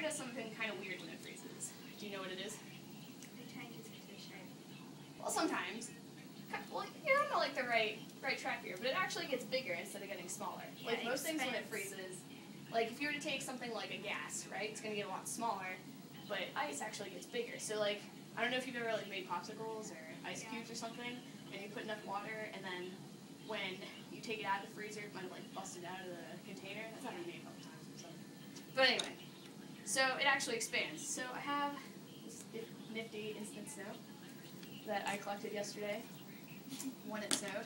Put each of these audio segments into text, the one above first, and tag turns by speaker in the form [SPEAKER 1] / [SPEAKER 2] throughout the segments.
[SPEAKER 1] does something kind of weird when it freezes. Do you know what it is?
[SPEAKER 2] It changes its shape.
[SPEAKER 1] Well, sometimes. Well, you're on like the right track here, but it actually gets bigger instead of getting smaller.
[SPEAKER 2] Yeah,
[SPEAKER 1] Like most things when it freezes, like if you were to take something like a gas, right, it's going to get a lot smaller, but ice actually gets bigger. So like, I don't know if you've ever like made popsicles or ice cubes or something, and you put enough water, and then when you take it out of the freezer, it might have like busted out of the container. That's happened to me a couple times or something. But anyway, so it actually expands. So I have this nifty instant snow that I collected yesterday when it snowed,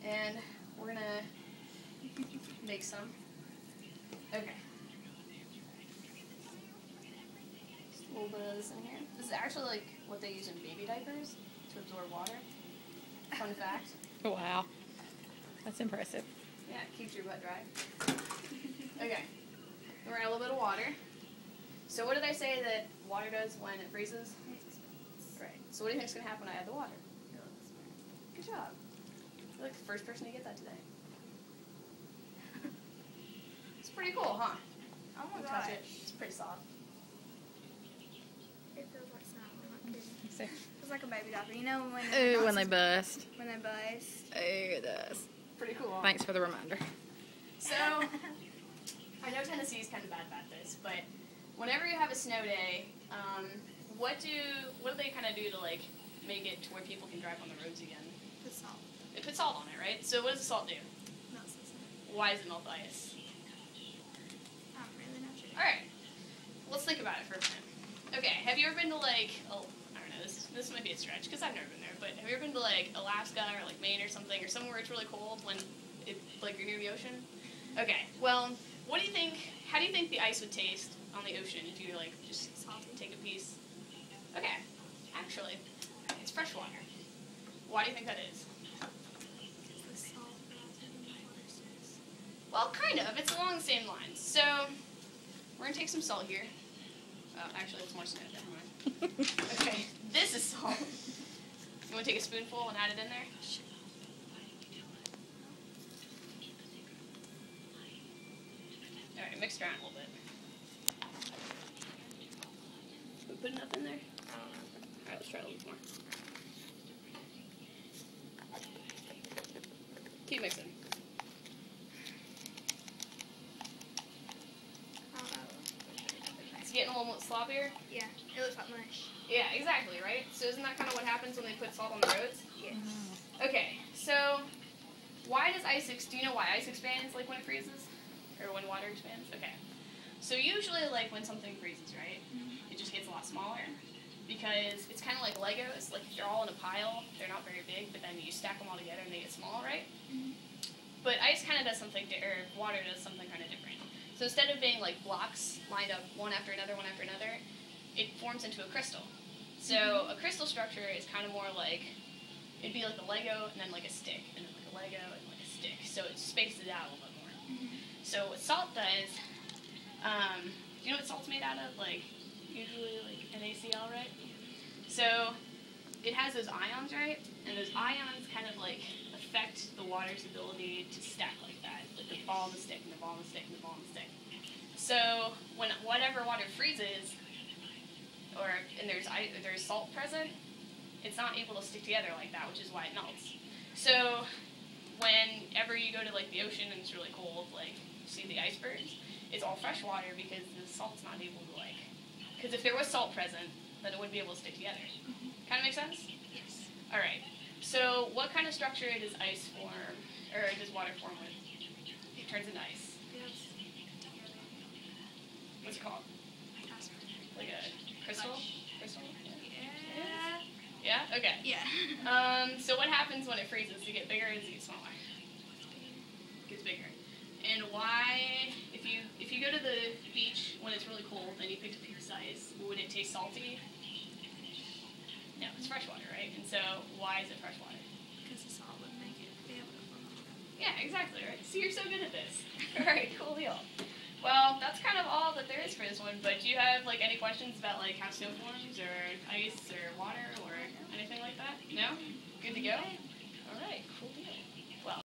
[SPEAKER 1] and we're gonna make some. Okay. Just a little bit of this in here. This is actually like what they use in baby diapers to absorb water. Fun fact.
[SPEAKER 3] Wow. That's impressive.
[SPEAKER 1] Yeah, it keeps your butt dry. Okay. We're gonna add a little bit of water. So what did I say that water does when it freezes? Right. So what do you think is gonna happen when I add the water? Good job. You're like the first person to get that today. It's pretty cool, huh?
[SPEAKER 2] Oh my
[SPEAKER 1] Touch
[SPEAKER 2] gosh.
[SPEAKER 1] it. It's pretty soft.
[SPEAKER 2] It feels like snow. I'm not kidding.
[SPEAKER 3] So,
[SPEAKER 2] It's like a baby diaper. You know when
[SPEAKER 3] ooh, when they bust.
[SPEAKER 2] When they bust.
[SPEAKER 3] Oh, it does.
[SPEAKER 1] Pretty cool. Huh?
[SPEAKER 3] Thanks for the reminder.
[SPEAKER 1] So, I know Tennessee's kind of bad about this, but whenever you have a snow day, what do they kind of do to like make it to where people can drive on the roads again?
[SPEAKER 2] Put salt.
[SPEAKER 1] They put salt on it, right? So what does the salt do?
[SPEAKER 2] Melts the snow.
[SPEAKER 1] Why does it melt the ice?
[SPEAKER 2] I'm really not sure.
[SPEAKER 1] All right, let's think about it for a minute. Okay, have you ever been to like, I don't know, this might be a stretch because I've never been there, but have you ever been to like Alaska or like Maine or something, or somewhere where it's really cold when it like you're near the ocean? Okay, well, what do you think? How do you think the ice would taste on the ocean if you like just take a piece? Okay, actually, it's fresh water. Why do you think that is?
[SPEAKER 2] The salt melted in the water source.
[SPEAKER 1] Well, kind of. It's along the same lines. So, we're going to take some salt here. Oh, actually, it's more snow. Never mind. Okay, this is salt. You want to take a spoonful and add it in there?
[SPEAKER 2] Sure.
[SPEAKER 1] All right, mix it around a little bit. Should we put enough in there? All right, let's try a little bit more. Keep mixing. It's getting a little sloppier.
[SPEAKER 2] Yeah, it looks like mush.
[SPEAKER 1] Yeah, exactly, right? So isn't that kind of what happens when they put salt on the roads?
[SPEAKER 2] Yes.
[SPEAKER 1] Okay, so why does ice, do you know why ice expands like when it freezes? Or when water expands? Okay. So usually like when something freezes, right, it just gets a lot smaller. Because it's kind of like Legos, like if they're all in a pile, they're not very big, but then you stack them all together and they get small, right? But ice kind of does something, or water does something kind of different. So instead of being like blocks lined up one after another, it forms into a crystal. So a crystal structure is kind of more like, it'd be like a Lego and then like a stick, and then like a Lego and like a stick. So it spaces it out a little bit more. So what salt does, do you know what salt's made out of? Like, usually like NaCl, right? So it has those ions, right? And those ions kind of like affect the water's ability to stack like that. Like the ball and the stick and the ball and the stick and the ball and the stick. So when whatever water freezes, and there's salt present, it's not able to stick together like that, which is why it melts. So whenever you go to like the ocean and it's really cold, like you see the icebergs, it's all fresh water because the salt's not able to like. Because if there was salt present, then it wouldn't be able to stick together. Kind of make sense?
[SPEAKER 2] Yes.
[SPEAKER 1] All right. So what kind of structure does ice form, or does water form with? It turns into ice.
[SPEAKER 2] Yes.
[SPEAKER 1] What's it called? Like a crystal? Crystal?
[SPEAKER 2] Yeah.
[SPEAKER 1] Yeah? Okay.
[SPEAKER 2] Yeah.
[SPEAKER 1] So what happens when it freezes? Does it get bigger or does it get smaller? It gets bigger. And why, if you go to the beach when it's really cold and you picked a piece of ice, would it taste salty? No, it's fresh water, right? And so why is it fresh water?
[SPEAKER 2] Because the salt would make it be able to form.
[SPEAKER 1] Yeah, exactly, right? See, you're so good at this. All right, cool deal. Well, that's kind of all that there is for this one, but do you have like any questions about like how snow forms or ice or water or anything like that? No? Good to go? All right, cool deal.